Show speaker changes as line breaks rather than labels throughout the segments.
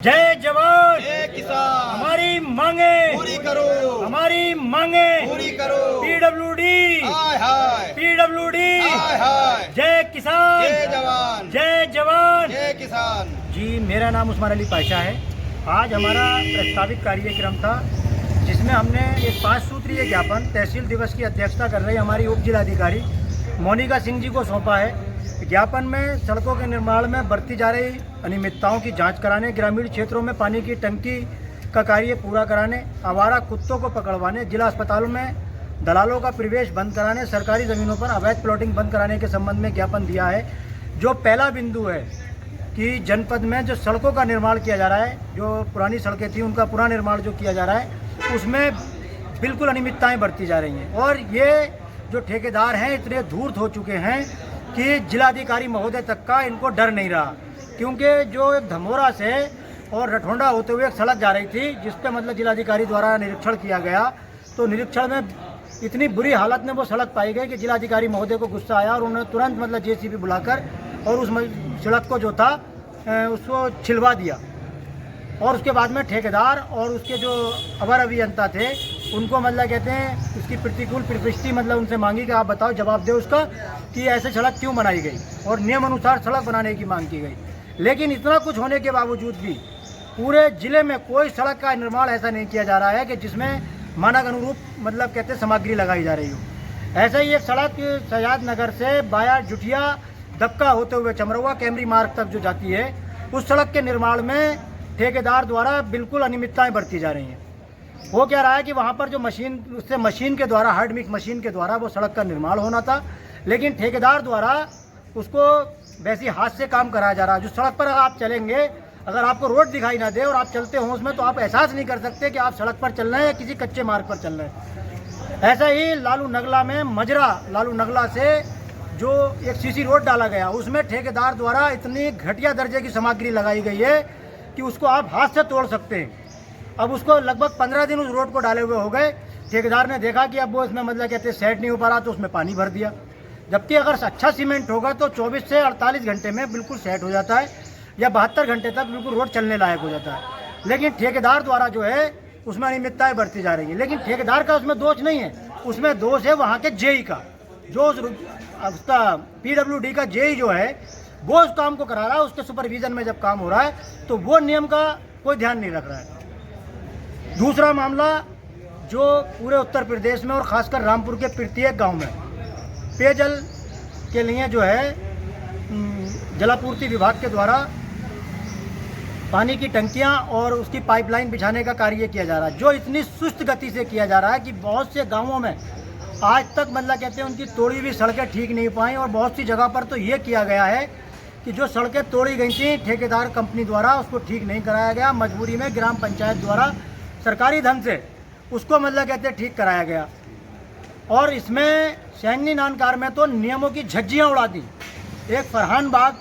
जय जवान
जय किसान,
हमारी मांगे
पूरी करो,
हमारी मांगे
पूरी करो।
पीडब्ल्यूडी
हाय हाय,
पीडब्ल्यूडी
हाय हाय।
जय किसान
जय जवान,
जय जवान।
जय किसान।
जी, मेरा नाम उस्मान अली पाशा है। आज हमारा प्रस्तावित कार्यक्रम था जिसमें हमने एक 5 सूत्रीय ज्ञापन तहसील दिवस की अध्यक्षता कर रही हमारी उप जिलाधिकारी मोनिका सिंह जी को सौंपा है। ज्ञापन में सड़कों के निर्माण में बरती जा रही अनियमितताओं की जांच कराने, ग्रामीण क्षेत्रों में पानी की टंकी का कार्य पूरा कराने, आवारा कुत्तों को पकड़वाने, जिला अस्पतालों में दलालों का प्रवेश बंद कराने, सरकारी ज़मीनों पर अवैध प्लॉटिंग बंद कराने के संबंध में ज्ञापन दिया है। जो पहला बिंदु है कि जनपद में जो सड़कों का निर्माण किया जा रहा है, जो पुरानी सड़कें थी उनका पुनर्निर्माण जो किया जा रहा है उसमें बिल्कुल अनियमितताएँ बरती जा रही हैं। और ये जो ठेकेदार हैं इतने धूर्त हो चुके हैं कि जिलाधिकारी महोदय तक का इनको डर नहीं रहा, क्योंकि जो एक धमोरा से और रठोंडा होते हुए एक सड़क जा रही थी जिस पे मतलब जिलाधिकारी द्वारा निरीक्षण किया गया, तो निरीक्षण में इतनी बुरी हालत में वो सड़क पाई गई कि जिलाधिकारी महोदय को गुस्सा आया और उन्होंने तुरंत मतलब जेसीबी बुलाकर और उस सड़क को जो था उसको छिलवा दिया। और उसके बाद में ठेकेदार और उसके जो अवर अभियंता थे उनको मतलब कहते हैं उसकी प्रतिकूल प्रविष्टि मतलब उनसे मांगी कि आप बताओ, जवाब दो उसका कि ऐसे सड़क क्यों बनाई गई और नियम अनुसार सड़क बनाने की मांग की गई। लेकिन इतना कुछ होने के बावजूद भी पूरे जिले में कोई सड़क का निर्माण ऐसा नहीं किया जा रहा है कि जिसमें मानक अनुरूप मतलब कहते हैं सामग्री लगाई जा रही हो। ऐसा ही एक सड़क सजाद नगर से बाया जुटिया दबका होते हुए चमरवा कैमरी मार्ग तक जो जाती है, उस सड़क के निर्माण में ठेकेदार द्वारा बिल्कुल अनियमितताएं बरती जा रही हैं। वो क्या रहा है कि वहाँ पर जो मशीन के द्वारा हार्ड मिक्स मशीन के द्वारा वो सड़क का निर्माण होना था, लेकिन ठेकेदार द्वारा उसको वैसे हाथ से काम कराया जा रहा है। जो सड़क पर आप चलेंगे, अगर आपको रोड दिखाई ना दे और आप चलते हो उसमें, तो आप एहसास नहीं कर सकते कि आप सड़क पर चल रहे हैं या किसी कच्चे मार्ग पर चल रहे हैं। ऐसा ही लालू नगला में मजरा लालू नगला से जो एक सीसी रोड डाला गया, उसमें ठेकेदार द्वारा इतनी घटिया दर्जे की सामग्री लगाई गई है कि उसको आप हाथ से तोड़ सकते हैं। अब उसको लगभग 15 दिन उस रोड को डाले हुए हो गए। ठेकेदार ने देखा कि अब वो इसमें मतलब कहते सेट नहीं हो पा रहा, तो उसमें पानी भर दिया। जबकि अगर अच्छा सीमेंट होगा तो 24 से 48 घंटे में बिल्कुल सेट हो जाता है या 72 घंटे तक बिल्कुल रोड चलने लायक हो जाता है। लेकिन ठेकेदार द्वारा जो है उसमें अनियमितताएं बरती जा रही है। लेकिन ठेकेदार का उसमें दोष नहीं है, उसमें दोष है वहाँ के जेई का। जो उसका पीडब्ल्यूडी का जेई जो है वो उस काम को करा रहा है, उसके सुपरविजन में जब काम हो रहा है तो वो नियम का कोई ध्यान नहीं रख रहा है। दूसरा मामला जो पूरे उत्तर प्रदेश में और खासकर रामपुर के प्रत्येक गांव में पेयजल के लिए जो है जलापूर्ति विभाग के द्वारा पानी की टंकियां और उसकी पाइपलाइन बिछाने का कार्य किया जा रहा है, जो इतनी सुस्त गति से किया जा रहा है कि बहुत से गांवों में आज तक मतलब कहते हैं उनकी तोड़ी हुई सड़कें ठीक नहीं पाई। और बहुत सी जगह पर तो ये किया गया है कि जो सड़कें तोड़ी गई थी ठेकेदार कंपनी द्वारा उसको ठीक नहीं कराया गया, मजबूरी में ग्राम पंचायत द्वारा सरकारी धन से उसको मतलब कहते ठीक कराया गया। और इसमें सैंगनी नानकार में तो नियमों की झज्जियाँ उड़ा दी। एक फरहान बाग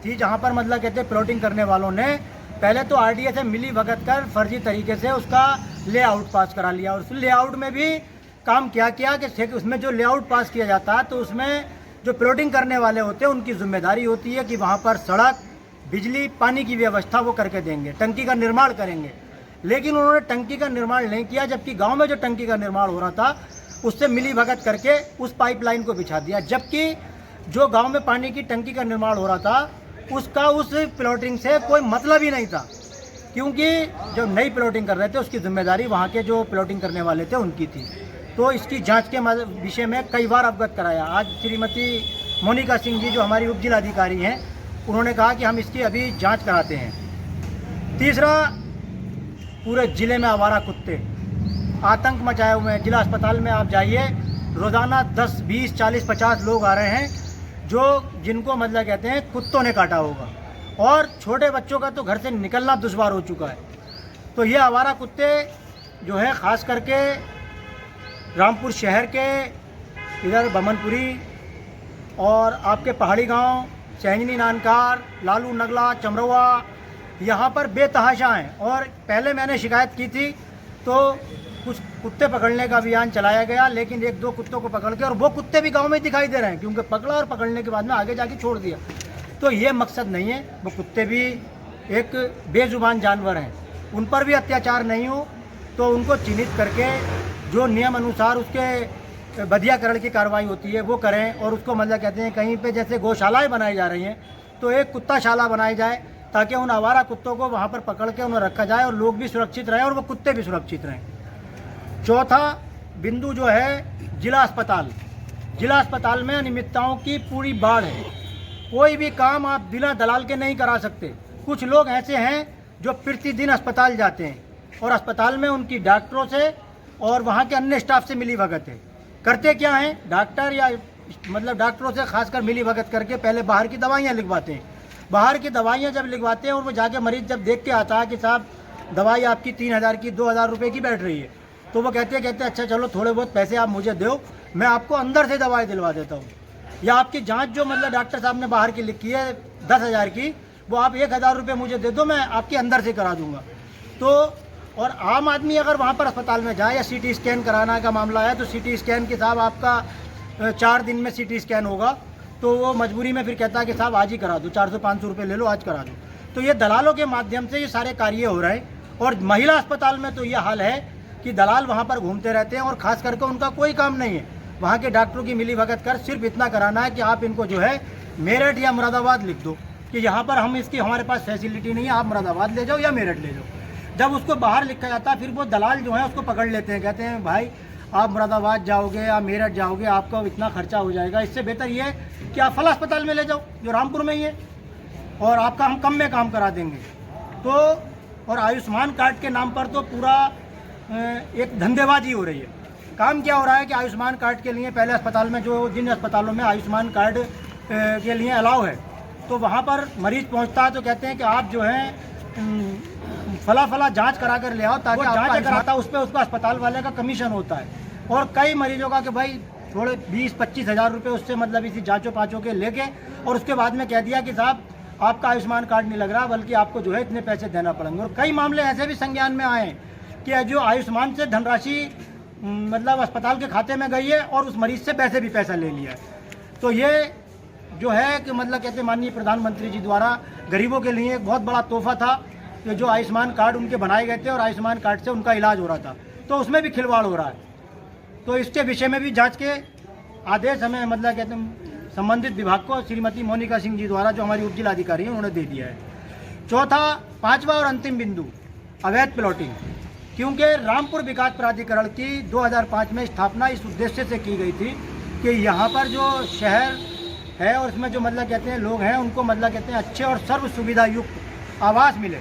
थी जहाँ पर मतलब कहते प्लॉटिंग करने वालों ने पहले तो आरडीए से मिली भगत कर फर्जी तरीके से उसका लेआउट पास करा लिया, और उस लेआउट में भी काम क्या किया कि उसमें जो लेआउट पास किया जाता है तो उसमें जो प्लॉटिंग करने वाले होते हैं उनकी जिम्मेदारी होती है कि वहाँ पर सड़क, बिजली, पानी की व्यवस्था वो करके देंगे, टंकी का निर्माण करेंगे। लेकिन उन्होंने टंकी का निर्माण नहीं किया, जबकि गांव में जो टंकी का निर्माण हो रहा था उससे मिली भगत करके उस पाइपलाइन को बिछा दिया। जबकि जो गांव में पानी की टंकी का निर्माण हो रहा था उसका उस प्लॉटिंग से कोई मतलब ही नहीं था, क्योंकि जो नई प्लॉटिंग कर रहे थे उसकी जिम्मेदारी वहाँ के जो प्लॉटिंग करने वाले थे उनकी थी। तो इसकी जांच के विषय में कई बार अवगत कराया। आज श्रीमती मोनिका सिंह जी जो हमारी उप जिलाधिकारी हैं, उन्होंने कहा कि हम इसकी अभी जांच कराते हैं। तीसरा, पूरे ज़िले में आवारा कुत्ते आतंक मचाए हुए हैं। जिला अस्पताल में आप जाइए, रोज़ाना 10, 20, 40, 50 लोग आ रहे हैं जिनको मतलब कहते हैं कुत्तों ने काटा होगा, और छोटे बच्चों का तो घर से निकलना दुश्वार हो चुका है। तो ये आवारा कुत्ते जो है ख़ास करके रामपुर शहर के इधर बमनपुरी और आपके पहाड़ी गांव सैंगनी नानकार, लालू नगला, चमरवा, यहाँ पर बेतहाशा हैं। और पहले मैंने शिकायत की थी तो कुछ कुत्ते पकड़ने का अभियान चलाया गया, लेकिन 1-2 कुत्तों को पकड़ के, और वो कुत्ते भी गांव में दिखाई दे रहे हैं क्योंकि पकड़ा और पकड़ने के बाद में आगे जाके छोड़ दिया। तो ये मकसद नहीं है, वो कुत्ते भी एक बेजुबान जानवर हैं, उन पर भी अत्याचार नहीं हो तो उनको चिन्हित करके जो नियम अनुसार उसके बधियाकरण की कार्रवाई होती है वो करें। और उसको मतलब कहते हैं कहीं पे जैसे गौशालाएं बनाई जा रही हैं तो एक कुत्ताशाला बनाई जाए ताकि उन आवारा कुत्तों को वहाँ पर पकड़ के उन्हें रखा जाए और लोग भी सुरक्षित रहें और वो कुत्ते भी सुरक्षित रहें। चौथा बिंदु जो है जिला अस्पताल में अनियमितताओं की पूरी बाढ़ है। कोई भी काम आप बिना दलाल के नहीं करा सकते। कुछ लोग ऐसे हैं जो प्रतिदिन अस्पताल जाते हैं और अस्पताल में उनकी डॉक्टरों से और वहाँ के अन्य स्टाफ से मिली भगत है। करते क्या हैं, डॉक्टर या मतलब डॉक्टरों से खासकर मिली भगत करके पहले बाहर की दवाइयाँ लिखवाते हैं। बाहर की दवाइयाँ जब लिखवाते हैं और वो जाके मरीज जब देख के आता है कि साहब दवाई आपकी 3000 की 2000 रुपये की बैठ रही है, तो वो कहते अच्छा चलो थोड़े बहुत पैसे आप मुझे दो, मैं आपको अंदर से दवाई दिलवा देता हूँ। या आपकी जांच जो मतलब डॉक्टर साहब ने बाहर की लिखी है 10,000 की, वो आप 1000 रुपये मुझे दे दो, मैं आपके अंदर से करा दूँगा। तो और आम आदमी अगर वहाँ पर अस्पताल में जाए या CT स्कैन कराना का मामला है तो CT स्कैन के साहब आपका 4 दिन में CT स्कैन होगा, तो वो मजबूरी में फिर कहता है कि साहब आज ही करा दो, 400-500 रुपये ले लो, आज करा दो। तो ये दलालों के माध्यम से ये सारे कार्य हो रहे हैं। और महिला अस्पताल में तो ये हाल है कि दलाल वहाँ पर घूमते रहते हैं और ख़ास करके उनका कोई काम नहीं है वहाँ के डॉक्टरों की मिली भगत कर सिर्फ इतना कराना है कि आप इनको जो है मेरठ या मुरादाबाद लिख दो कि यहाँ पर हमारे पास फैसिलिटी नहीं है, आप मुरादाबाद ले जाओ या मेरठ ले जाओ। जब उसको बाहर लिखा जाता है फिर वो दलाल जो है उसको पकड़ लेते हैं, कहते हैं भाई आप मुरादाबाद जाओगे या मेरठ जाओगे, आपका इतना खर्चा हो जाएगा, इससे बेहतर ये है कि आप फला अस्पताल में ले जाओ जो रामपुर में ही है और आपका हम कम में काम करा देंगे। तो और आयुष्मान कार्ड के नाम पर तो पूरा एक धंधेबाजी हो रही है। काम क्या हो रहा है कि आयुष्मान कार्ड के लिए पहले अस्पताल में जो जिन अस्पतालों में आयुष्मान कार्ड के लिए अलाउ है तो वहाँ पर मरीज पहुँचता है तो कहते हैं कि आप जो है फला जांच करा कर ले आओ, ताकि जांच कराता है उस पर उसका अस्पताल वाले का कमीशन होता है। और कई मरीजों का कि भाई थोड़े 20-25 हज़ार रुपये उससे मतलब इसी जांचों पाँचों के लेके और उसके बाद में कह दिया कि साहब आपका आयुष्मान कार्ड नहीं लग रहा, बल्कि आपको जो है इतने पैसे देना पड़ेंगे। और कई मामले ऐसे भी संज्ञान में आए कि जो आयुष्मान से धनराशि मतलब अस्पताल के खाते में गई है और उस मरीज से पैसा ले लिया है। तो ये जो है कि मतलब कहते माननीय प्रधानमंत्री जी द्वारा गरीबों के लिए एक बहुत बड़ा तोहफा था कि जो आयुष्मान कार्ड उनके बनाए गए थे और आयुष्मान कार्ड से उनका इलाज हो रहा था, तो उसमें भी खिलवाड़ हो रहा है। तो इसके विषय में भी जांच के आदेश हमें मतलब कहते हैं संबंधित विभाग को श्रीमती मोनिका सिंह जी द्वारा जो हमारी उप जिलाधिकारी हैं उन्होंने दे दिया है। चौथा, पांचवा और अंतिम बिंदु अवैध प्लॉटिंग। क्योंकि रामपुर विकास प्राधिकरण की 2005 में स्थापना इस उद्देश्य से की गई थी कि यहाँ पर जो शहर है और इसमें जो मतलब कहते हैं लोग हैं उनको मतलब कहते हैं अच्छे और सर्व सुविधा युक्त आवास मिले।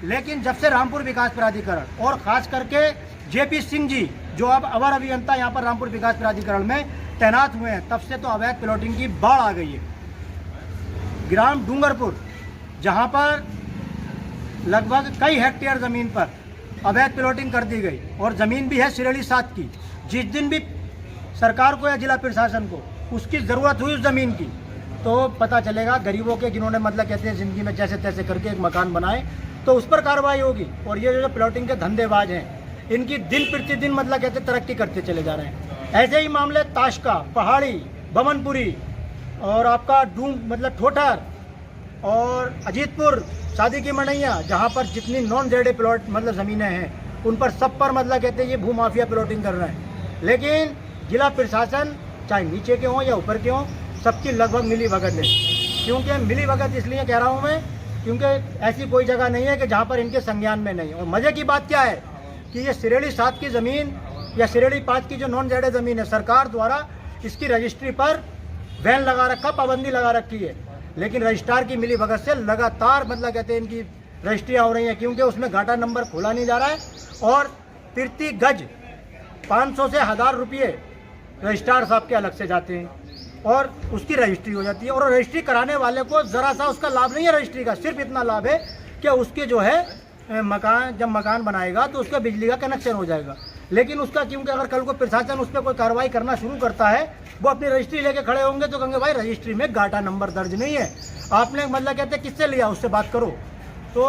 लेकिन जब से रामपुर विकास प्राधिकरण और ख़ास करके JP सिंह जी जो अब अवर अभियंता यहाँ पर रामपुर विकास प्राधिकरण में तैनात हुए हैं, तब से तो अवैध प्लॉटिंग की बाढ़ आ गई है। ग्राम डूंगरपुर जहाँ पर लगभग कई हेक्टेयर ज़मीन पर अवैध प्लॉटिंग कर दी गई और ज़मीन भी है सिरेली 7 की। जिस दिन भी सरकार को या जिला प्रशासन को उसकी ज़रूरत हुई उस ज़मीन की तो पता चलेगा गरीबों के जिन्होंने मतलब कहते हैं ज़िंदगी में जैसे तैसे करके एक मकान बनाए तो उस पर कार्रवाई होगी। और ये जो प्लॉटिंग के धंधेबाज हैं इनकी दिन प्रतिदिन मतलब कहते तरक्की करते चले जा रहे हैं। ऐसे ही मामले ताशका, पहाड़ी, बमनपुरी और आपका मतलब ठोठर और अजीतपुर, शादी की मड़ैया, जहाँ पर जितनी नॉन जेडे प्लॉट मतलब ज़मीनें हैं उन पर सब पर मतलब कहते हैं ये भूमाफिया प्लॉटिंग कर रहे हैं। लेकिन जिला प्रशासन चाहे नीचे के हों या ऊपर के हों सबकी लगभग मिली भगत है। क्योंकि मिली भगत इसलिए कह रहा हूँ मैं क्योंकि ऐसी कोई जगह नहीं है कि जहाँ पर इनके संज्ञान में नहीं। और मज़े की बात क्या है कि ये सिरेली 7 की ज़मीन या सिरेली 5 की जो नॉन जेडे ज़मीन है सरकार द्वारा इसकी रजिस्ट्री पर बैन लगा रखा, पाबंदी लगा रखी है। लेकिन रजिस्ट्रार की मिली भगत से लगातार मतलब कहते हैं इनकी रजिस्ट्रियाँ हो रही हैं क्योंकि उसमें घाटा नंबर खोला नहीं जा रहा है और प्रति गज 500 से 1000 रुपये रजिस्ट्रार साहब के अलग से जाते हैं और उसकी रजिस्ट्री हो जाती है। और रजिस्ट्री कराने वाले को ज़रा सा उसका लाभ नहीं है रजिस्ट्री का, सिर्फ इतना लाभ है कि उसके जो है जब मकान बनाएगा तो उसका बिजली का कनेक्शन हो जाएगा। लेकिन उसका क्योंकि अगर कल को प्रशासन उस पर कोई कार्रवाई करना शुरू करता है वो अपनी रजिस्ट्री लेके खड़े होंगे तो कहेंगे भाई रजिस्ट्री में घाटा नंबर दर्ज नहीं है, आपने मतलब कहते किससे लिया उससे बात करो। तो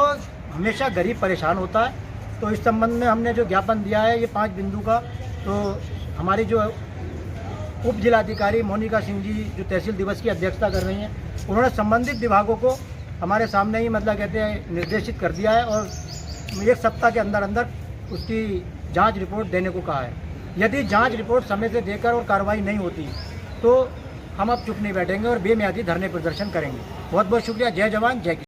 हमेशा गरीब परेशान होता है। तो इस संबंध में हमने जो ज्ञापन दिया है ये 5 बिंदु का, तो हमारी जो उप जिलाधिकारी मोनिका सिंह जी जो तहसील दिवस की अध्यक्षता कर रही हैं उन्होंने संबंधित विभागों को हमारे सामने ही मतलब कहते हैं निर्देशित कर दिया है और 1 सप्ताह के अंदर अंदर उसकी जांच रिपोर्ट देने को कहा है। यदि जांच रिपोर्ट समय से देकर और कार्रवाई नहीं होती तो हम अब चुप नहीं बैठेंगे और बेमियादी धरने प्रदर्शन करेंगे। बहुत बहुत शुक्रिया। जय जवान जय किसान।